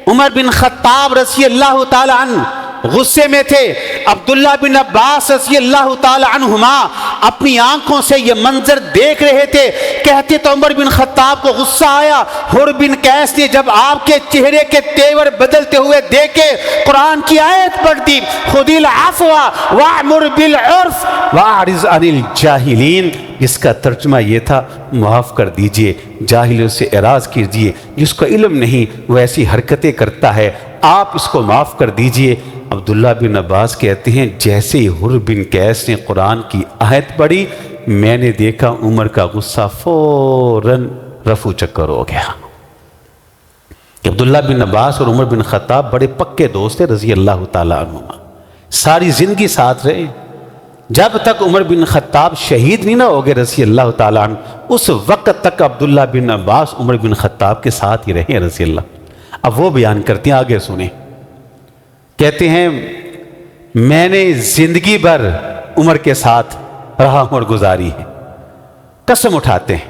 عمر بن خطاب رضی اللہ تعالی عنہ غصے میں تھے، عبداللہ بن عباس رضی اللہ تعالی عنہما اپنی آنکھوں سے یہ منظر دیکھ رہے تھے، کہتے تو عمر بن خطاب کو غصہ آیا۔ حر بن قیس نے جب آپ کے چہرے کے تیور بدلتے ہوئے دیکھے، قرآن کی آیت پڑھ دی، خذ العفو وأمر بالعرف واعرض عن الجاہلین، جس کا ترجمہ یہ تھا معاف کر دیجئے، جاہلوں سے اعراض کیجئے، جس کو علم نہیں وہ ایسی حرکتیں کرتا ہے، آپ اس کو معاف کر دیجئے۔ عبداللہ بن عباس کہتے ہیں جیسے ہی حر بن قیس نے قرآن کی آیت پڑھی، میں نے دیکھا عمر کا غصہ فوراً رفو چکر ہو گیا۔ عبداللہ بن عباس اور عمر بن خطاب بڑے پکے دوست ہیں رضی اللہ تعالیٰ عنہما، ساری زندگی ساتھ رہے۔ جب تک عمر بن خطاب شہید نہیں نہ ہو گئے رضی اللہ تعالیٰ عنہ، اس وقت تک عبداللہ بن عباس عمر بن خطاب کے ساتھ ہی رہے رضی اللہ۔ اب وہ بیان کرتے ہیں، آگے سنیں۔ کہتے ہیں میں نے زندگی بھر عمر کے ساتھ رہا ہوں اور گزاری ہے، قسم اٹھاتے ہیں،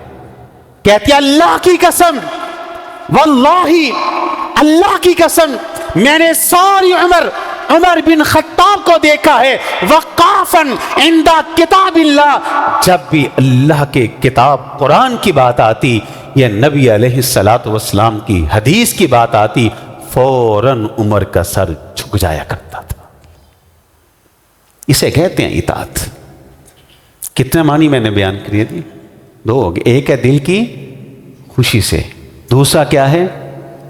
کہتے ہیں اللہ کی قسم، واللہ اللہ کی قسم، میں نے ساری عمر بن خطاب کو دیکھا ہے وقافاً عند کتاب اللہ، جب بھی اللہ کے کتاب قرآن کی بات آتی یا نبی علیہ السلام کی حدیث کی بات آتی، فوراً عمر کا سر جھک جایا کرتا تھا۔ اسے کہتے ہیں اطاعت۔ کتنے معنی میں نے بیان کریے تھے؟ دو ہو گئے، ایک ہے دل کی خوشی سے، دوسرا کیا ہے؟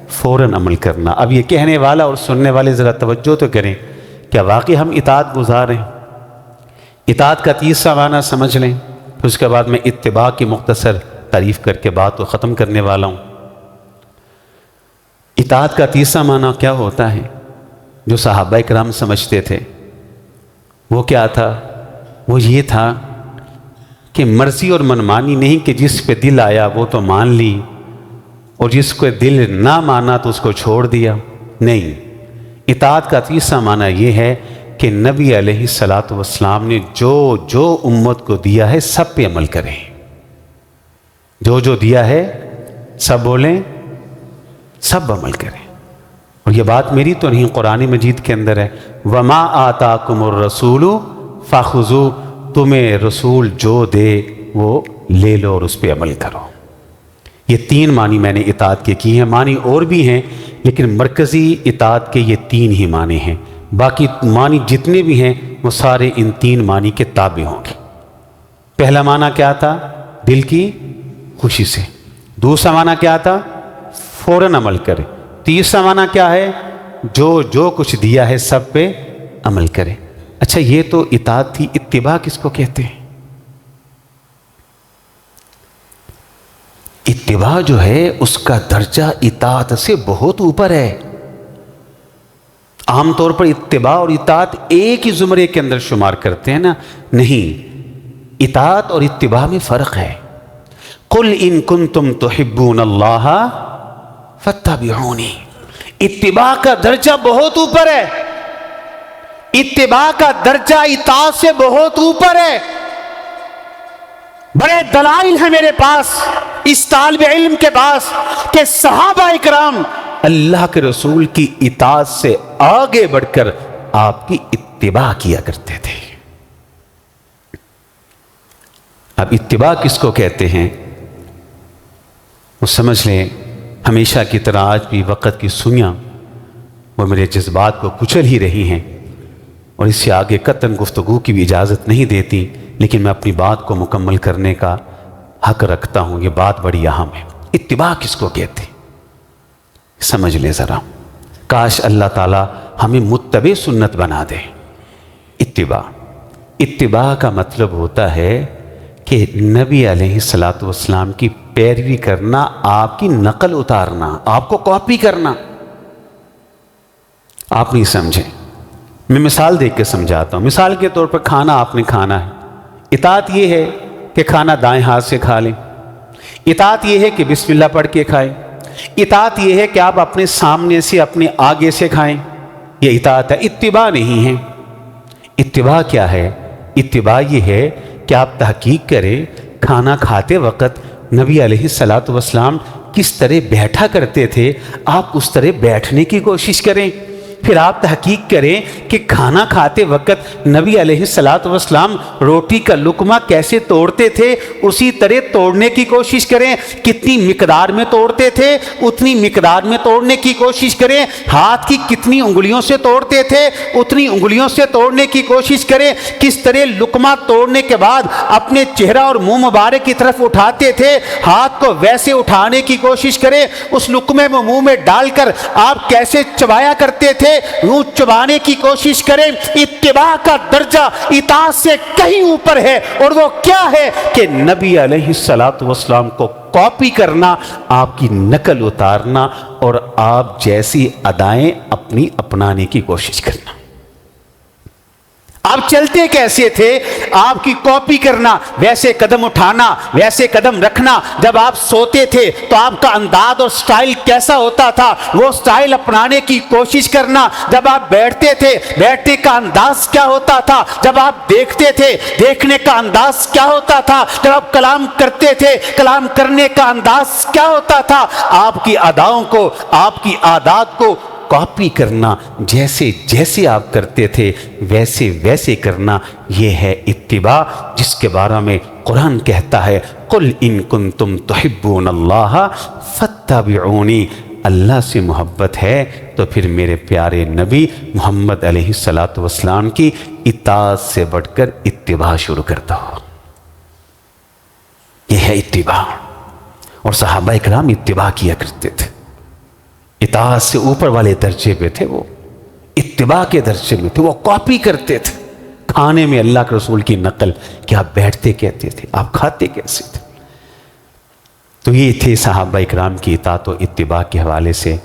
فوراً عمل کرنا۔ اب یہ کہنے والا اور سننے والے ذرا توجہ تو کریں، کیا واقعی ہم اطاعت گزار ہیں؟ اطاعت کا تیسرا معنی سمجھ لیں، پھر اس کے بعد میں اتباع کی مختصر تعریف کر کے بات کو ختم کرنے والا ہوں۔ اطاعت کا تیسرا معنی کیا ہوتا ہے جو صحابہ کرام سمجھتے تھے؟ وہ کیا تھا؟ وہ یہ تھا کہ مرضی اور منمانی نہیں کہ جس پہ دل آیا وہ تو مان لی اور جس کو دل نہ مانا تو اس کو چھوڑ دیا، نہیں۔ اطاعت کا تیسرا معنی یہ ہے کہ نبی علیہ السلام نے جو امت کو دیا ہے سب پہ عمل کریں، جو دیا ہے سب بولیں، سب عمل کریں۔ اور یہ بات میری تو نہیں، قرآن مجید کے اندر ہے، وَمَا آتَاكُمُ الرَّسُولُ فَخُذُوهُ، تمہیں رسول جو دے وہ لے لو اور اس پہ عمل کرو۔ یہ تین معنی میں نے اطاعت کے کی ہیں، معنی اور بھی ہیں لیکن مرکزی اطاعت کے یہ تین ہی معنی ہیں، باقی معنی جتنے بھی ہیں وہ سارے ان تین معنی کے تابع ہوں گے۔ پہلا معنی کیا تھا؟ دل کی خوشی سے۔ دوسرا معنی کیا تھا؟ فوراً عمل کرے۔ تیسرا معنی کیا ہے؟ جو کچھ دیا ہے سب پہ عمل کرے۔ اچھا یہ تو اطاعت تھی، اتباع کس کو کہتے ہیں؟ اتباع جو ہے اس کا درجہ اطاعت سے بہت اوپر ہے۔ عام طور پر اتباع اور اطاعت ایک ہی زمرے کے اندر شمار کرتے ہیں نا، نہیں، اطاعت اور اتباع میں فرق ہے۔ قُلْ إِن كُنتُمْ تُحِبُّونَ اللَّهَ فَاتَّبِعُونِي، اتباع کا درجہ بہت اوپر ہے، اتباع کا درجہ اطاعت سے بہت اوپر ہے۔ بڑے دلائل ہیں میرے پاس، اس طالب علم کے پاس، کہ صحابہ اکرام اللہ کے رسول کی اطاعت سے آگے بڑھ کر آپ کی اتباع کیا کرتے تھے۔ اب اتباع کس کو کہتے ہیں وہ سمجھ لیں۔ ہمیشہ کی طرح آج بھی وقت کی سوئیاں وہ میرے جذبات کو کچل ہی رہی ہیں اور اس سے آگے قطعاً گفتگو کی بھی اجازت نہیں دیتی، لیکن میں اپنی بات کو مکمل کرنے کا حق رکھتا ہوں، یہ بات بڑی اہم ہے۔ اتباع کس کو کہتے ہیں سمجھ لیں ذرا، کاش اللہ تعالی ہمیں متبع سنت بنا دے۔ اتباع کا مطلب ہوتا ہے کہ نبی علیہ السلام کی پیروی کرنا، آپ کی نقل اتارنا، آپ کو کاپی کرنا۔ آپ نہیں سمجھیں، میں مثال دیکھ کے سمجھاتا ہوں۔ مثال کے طور پر کھانا آپ نے کھانا ہے، اطاعت یہ ہے کہ کھانا دائیں ہاتھ سے کھا لیں۔ اطاعت یہ ہے کہ بسم اللہ پڑھ کے کھائیں، اطاعت یہ ہے کہ آپ اپنے سامنے سے اپنے آگے سے کھائیں، یہ اطاعت ہے، اتباع نہیں ہے۔ اتباع کیا ہے؟ اتباع یہ ہے کہ آپ تحقیق کریں کھانا کھاتے وقت نبی علیہ الصلاۃ والسلام کس طرح بیٹھا کرتے تھے، آپ اس طرح بیٹھنے کی کوشش کریں۔ پھر آپ تحقیق کریں کہ کھانا کھاتے وقت نبی علیہ الصلاۃ والسلام روٹی کا لقمہ کیسے توڑتے تھے، اسی طرح توڑنے کی کوشش کریں۔ کتنی مقدار میں توڑتے تھے اتنی مقدار میں توڑنے کی کوشش کریں۔ ہاتھ کی کتنی انگلیوں سے توڑتے تھے اتنی انگلیوں سے توڑنے کی کوشش کریں۔ کس طرح لقمہ توڑنے کے بعد اپنے چہرہ اور منہ مبارک کی طرف اٹھاتے تھے، ہاتھ کو ویسے اٹھانے کی کوشش کریں۔ اس لقمے میں منہ میں ڈال کر آپ کیسے چبایا کرتے تھے، یوں چبانے کی کوشش کریں۔ اتباع کا درجہ اطاعت سے کہیں اوپر ہے، اور وہ کیا ہے کہ نبی علیہ الصلاۃ والسلام کو کاپی کرنا، آپ کی نقل اتارنا، اور آپ جیسی ادائیں اپنی اپنانے کی کوشش کرنا۔ آپ چلتے کیسے تھے، آپ کی کاپی کرنا، ویسے قدم اٹھانا، ویسے قدم رکھنا۔ جب آپ سوتے تھے تو آپ کا انداز اور سٹائل کیسا ہوتا تھا، وہ سٹائل اپنانے کی کوشش کرنا۔ جب آپ بیٹھتے تھے، بیٹھنے کا انداز کیا ہوتا تھا، جب آپ دیکھتے تھے، دیکھنے کا انداز کیا ہوتا تھا، جب آپ کلام کرتے تھے، کلام کرنے کا انداز کیا ہوتا تھا۔ آپ کی اداؤں کو، آپ کی عادات کو کاپی کرنا، جیسے جیسے آپ کرتے تھے ویسے ویسے کرنا، یہ ہے اتباع، جس کے بارے میں قرآن کہتا ہے قُلْ إِن كُنتُمْ تُحِبُّونَ اللَّهَ فَاتَّبِعُونِي۔ اللہ سے محبت ہے تو پھر میرے پیارے نبی محمد علیہ الصلاۃ والسلام کی اطاعت سے بڑھ کر اتباع شروع کر دو۔ یہ ہے اتباع، اور صحابہ اکرام اتباع کیا کرتے تھے۔ اطاعت سے اوپر والے درجے پہ تھے، وہ اتباع کے درجے میں تھے، وہ کاپی کرتے تھے۔ کھانے میں اللہ کے رسول کی نقل، کہ آپ بیٹھتے کہتے تھے، آپ کھاتے کیسے تھے۔ تو یہ تھے صحابہ اکرام کی اطاعت و اتباع کے حوالے سے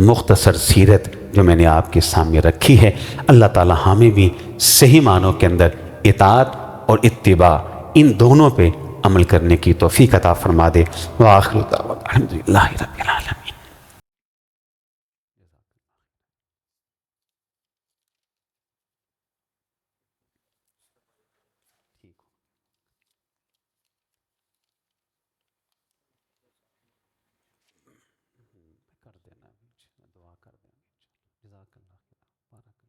مختصر سیرت جو میں نے آپ کے سامنے رکھی ہے۔ اللہ تعالی ہمیں بھی صحیح معنوں کے اندر اطاعت اور اتباع ان دونوں پہ عمل کرنے کی توفیق عطا فرما دے۔ وآخر دعوانا الحمدللہ رب العالمین۔ کر دینا، دعا کر دینا، جزاک اللہ خیر، بارک اللہ۔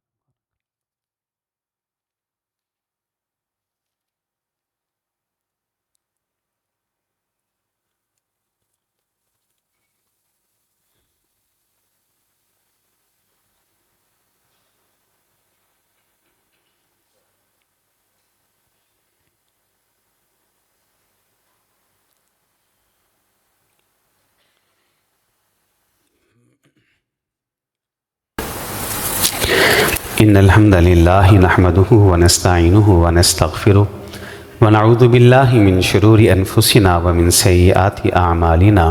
إن الحمد لله نحمده ونستعينه ونستغفره ونعوذ بالله من شرور أنفسنا ومن سيئات أعمالنا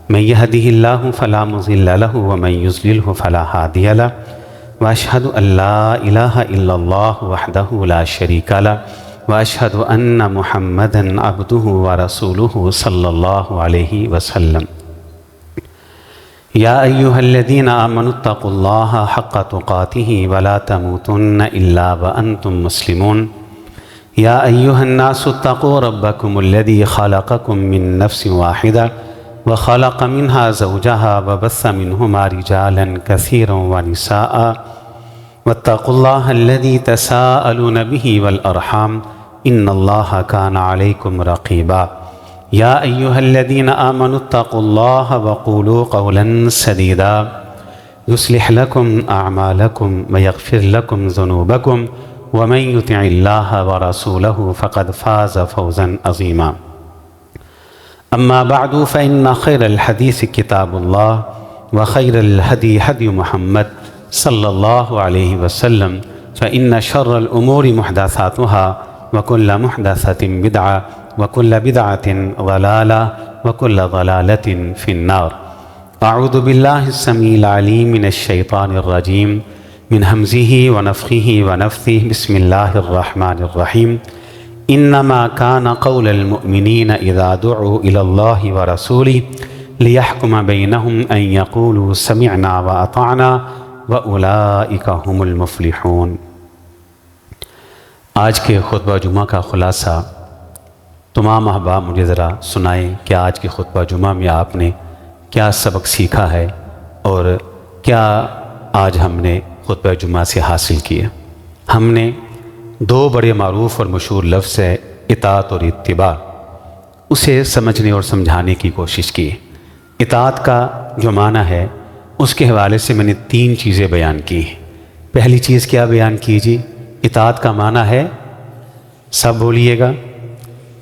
من يهده الله فلا مضل له ومن يضلله فلا هادي له وأشهد أن لا إله إلا الله وحده لا شريك له وأشهد أن محمدا عبده ورسوله صلى الله عليه وسلم يا أيها الذين آمنوا اتقوا الله حق تقاته ولا تموتن إلا وأنتم مسلمون يا أيها الناس اتقوا ربكم الذي خلقكم من نفس واحدة وخلق منها زوجها وبث منهما رجالا كثيرا ونساء واتقوا الله الذي تساءلون به والأرحام إن الله كان عليكم رقيبا يا أيها الذين آمنوا اتقوا الله وقولوا قولا سديدا يصلح لكم أعمالكم ويغفر لكم ذنوبكم ومن يطع الله ورسوله فقد فاز فوزا عظيما أما بعد فإن خير الحديث كتاب الله وخير الهدي هدي محمد صلى الله عليه وسلم فإن شر الأمور محدثاتها وكل محدثة بدعة وكل بدعة ضلالة وكل ضلالة في النار أعوذ بالله السميع العليم من الشيطان الرجيم من همزه ونفخه ونفثه بسم الله الرحمن الرحيم انما کان قول المؤمنین اذا دعوا الی اللہ ورسولہ لیحکم بینہم ان یقولوا سمعنا واطعنا واولئک هم المفلحون۔ آج کے خطبہ جمعہ کا خلاصہ تمام احباب مجھے ذرا سنائیں کہ آج کے خطبہ جمعہ میں آپ نے کیا سبق سیکھا ہے اور کیا آج ہم نے خطبہ جمعہ سے حاصل کیا۔ ہم نے دو بڑے معروف اور مشہور لفظ ہے اطاعت اور اتباع، اسے سمجھنے اور سمجھانے کی کوشش کی۔ اطاعت کا جو معنی ہے اس کے حوالے سے میں نے 3 چیزیں بیان کی ہیں۔ پہلی چیز کیا بیان کیجیے؟ اطاعت کا معنی ہے، سب بولیے گا،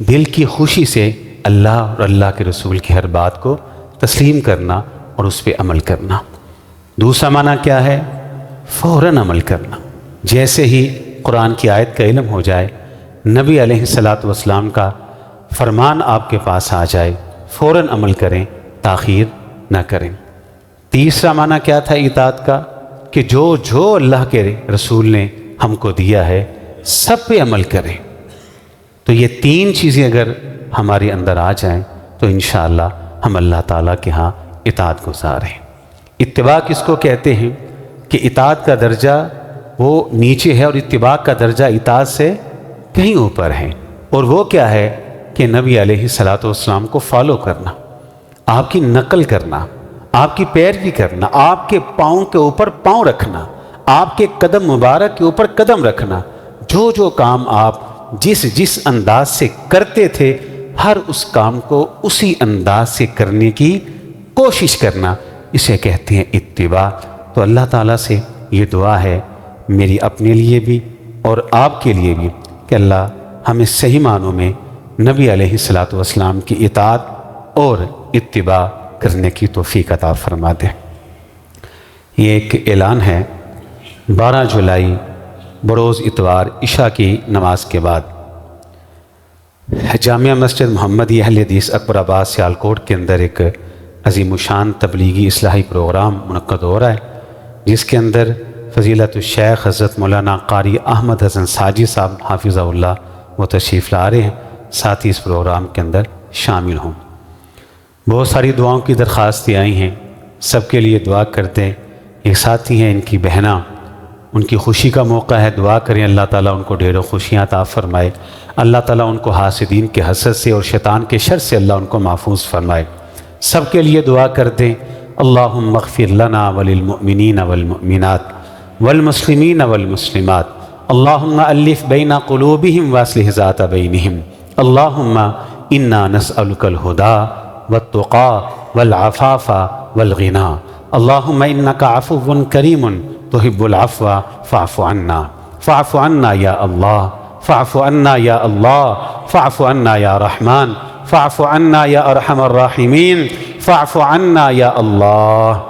دل کی خوشی سے اللہ اور اللہ کے رسول کی ہر بات کو تسلیم کرنا اور اس پہ عمل کرنا۔ دوسرا معنی کیا ہے؟ فوراً عمل کرنا۔ جیسے ہی قرآن کی آیت کا علم ہو جائے، نبی علیہ الصلاۃ والسلام کا فرمان آپ کے پاس آ جائے، فوراً عمل کریں، تاخیر نہ کریں۔ تیسرا معنی کیا تھا اطاعت کا؟ کہ جو اللہ کے رسول نے ہم کو دیا ہے سب پہ عمل کریں۔ تو یہ 3 چیزیں اگر ہمارے اندر آ جائیں تو انشاءاللہ ہم اللہ تعالیٰ کے ہاں اطاعت گزار ہیں۔ اتباع کس کو کہتے ہیں؟ کہ اطاعت کا درجہ وہ نیچے ہے اور اتباع کا درجہ اطاعت سے کہیں اوپر ہے۔ اور وہ کیا ہے؟ کہ نبی علیہ الصلاۃ والسلام کو فالو کرنا، آپ کی نقل کرنا، آپ کی پیروی کرنا، آپ کے پاؤں کے اوپر پاؤں رکھنا، آپ کے قدم مبارک کے اوپر قدم رکھنا۔ جو کام آپ جس انداز سے کرتے تھے ہر اس کام کو اسی انداز سے کرنے کی کوشش کرنا، اسے کہتے ہیں اتباع۔ تو اللہ تعالیٰ سے یہ دعا ہے میری اپنے لیے بھی اور آپ کے لیے بھی کہ اللہ ہمیں صحیح معنوں میں نبی علیہ الصلاۃ والسلام کی اطاعت اور اتباع کرنے کی توفیق عطا فرما دے۔ یہ ایک اعلان ہے، 12 جولائی بروز اتوار عشاء کی نماز کے بعد جامعہ مسجد محمدیہ اہل حدیث اکبر آباد سیالکوٹ کے اندر ایک عظیم الشان تبلیغی اصلاحی پروگرام منعقد ہو رہا ہے، جس کے اندر فضیلت الشیخ حضرت مولانا قاری احمد حسن ساجی صاحب حافظہ اللہ وہ تشریف لا رہے ہیں، ساتھ ہی اس پروگرام کے اندر شامل ہوں۔ بہت ساری دعاؤں کی درخواستیں آئی ہیں، سب کے لیے دعا کرتے ہیں۔ ایک ساتھی ہیں، ان کی بہنہ، ان کی خوشی کا موقع ہے، دعا کریں اللہ تعالیٰ ان کو ڈھیروں خوشیاں عطا فرمائے، اللہ تعالیٰ ان کو حاسدین کے حسد سے اور شیطان کے شر سے اللہ ان کو محفوظ فرمائے۔ سب کے لیے دعا کر دیں، اللہم اغفر لنا وللمؤمنین والمؤمنات والمسلمین والمسلمات، اللہم الف بین قلوبہم واصلح ذات بینہم، اللہم انا نسألک الہدی والتقى والعفاف والغنى، اللہم انکا عفو کریم تحب العفو فاعف عنا، فاعف عنا یا اللہ، فاعف عنا یا اللہ، فاعف عنا یا رحمان، فاعف عنا یا ارحم الراحمین، فاعف عنا یا اللہ،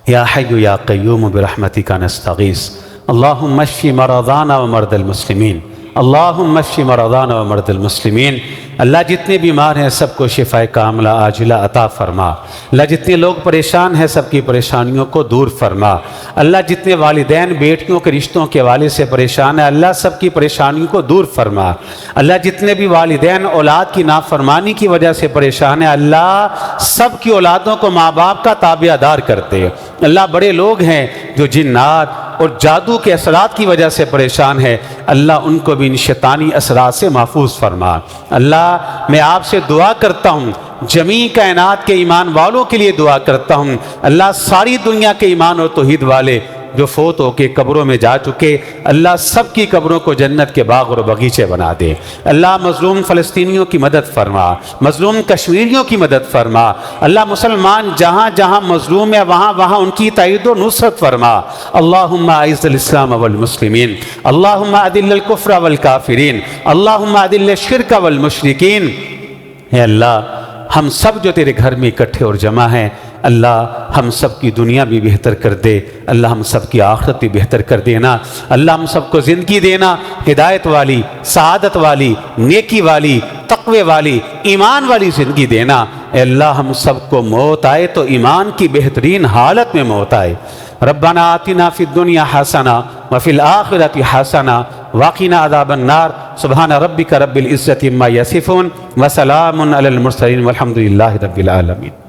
یا حی یا قیوم برحمتک نستغیث، اللہم اشف مرضانا ومرضى المسلمین، اللہم اشف مرضانا ومرضى المسلمین۔ اللہ جتنے بیمار ہیں سب کو شفاء کاملہ عاجلہ عطا فرما، اللہ جتنے لوگ پریشان ہیں سب کی پریشانیوں کو دور فرما، اللہ جتنے والدین بیٹیوں کے رشتوں کے حوالے سے پریشان ہیں اللہ سب کی پریشانیوں کو دور فرما، اللہ جتنے بھی والدین اولاد کی نافرمانی کی وجہ سے پریشان ہیں اللہ سب کی اولادوں کو ماں باپ کا تابع دار کرتے، اللہ بڑے لوگ ہیں جو جنات اور جادو کے اثرات کی وجہ سے پریشان ہے، اللہ ان کو بھی ان شیطانی اثرات سے محفوظ فرما۔ اللہ میں آپ سے دعا کرتا ہوں، جمیع کائنات کے ایمان والوں کے لیے دعا کرتا ہوں، اللہ ساری دنیا کے ایمان اور توحید والے جو فوت ہو کے قبروں میں جا چکے اللہ سب کی قبروں کو جنت کے باغ اور بغیچے بنا دے، اللہ مظلوم فلسطینیوں کی مدد فرما، مظلوم کشمیریوں کی مدد فرما، اللہ مسلمان جہاں جہاں مظلوم ہے وہاں وہاں ان کی تائید و نصرت فرما، اللہم اعز الاسلام والمسلمین، اللہم اذل الکفر والکافرین، اللہم اذل الشرک والمشرکین۔ اے اللہ ہم سب جو تیرے گھر میں اکٹھے اور جمع ہیں اللہ ہم سب کی دنیا بھی بہتر کر دے، اللہ ہم سب کی آخرت بھی بہتر کر دینا، اللہ ہم سب کو زندگی دینا ہدایت والی، سعادت والی، نیکی والی، تقوی والی، ایمان والی زندگی دینا۔ اے اللہ ہم سب کو موت آئے تو ایمان کی بہترین حالت میں موت آئے۔ ربنا آتنا فی الدنیا حسنہ وفی الآخرۃ حسنہ وقنا عذاب النار سبحان ربک رب العزة عما یصفون وسلام علی المرسلین والحمد للہ رب العالمین.